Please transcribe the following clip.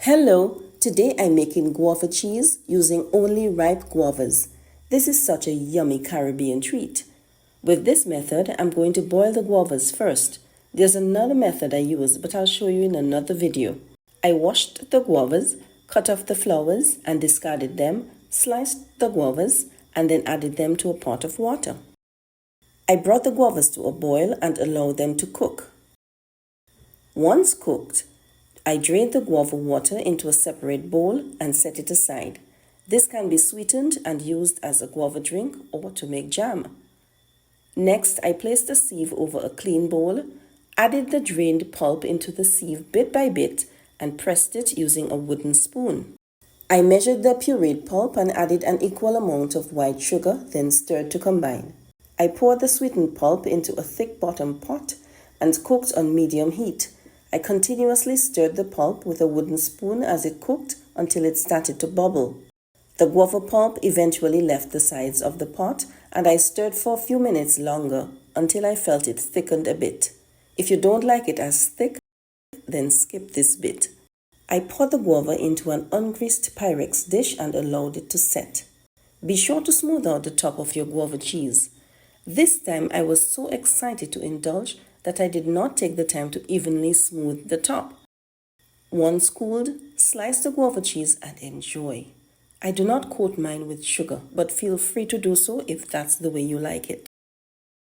Hello, today I'm making guava cheese using only ripe guavas. This is such a yummy Caribbean treat. With this method, I'm going to boil the guavas first. There's another method I use, but I'll show you in another video. I washed the guavas, cut off the flowers and discarded them, sliced the guavas, and then added them to a pot of water. I brought the guavas to a boil and allowed them to cook. Once cooked, I drained the guava water into a separate bowl and set it aside. This can be sweetened and used as a guava drink or to make jam. Next, I placed the sieve over a clean bowl, added the drained pulp into the sieve bit by bit, and pressed it using a wooden spoon. I measured the pureed pulp and added an equal amount of white sugar, then stirred to combine. I poured the sweetened pulp into a thick bottom pot and cooked on medium heat. I continuously stirred the pulp with a wooden spoon as it cooked until it started to bubble. The guava pulp eventually left the sides of the pot, and I stirred for a few minutes longer until I felt it thickened a bit. If you don't like it as thick, then skip this bit. I poured the guava into an ungreased Pyrex dish and allowed it to set. Be sure to smooth out the top of your guava cheese. This time I was so excited to indulge that I did not take the time to evenly smooth the top. Once cooled, slice the guava cheese and enjoy. I do not coat mine with sugar, but feel free to do so if that's the way you like it.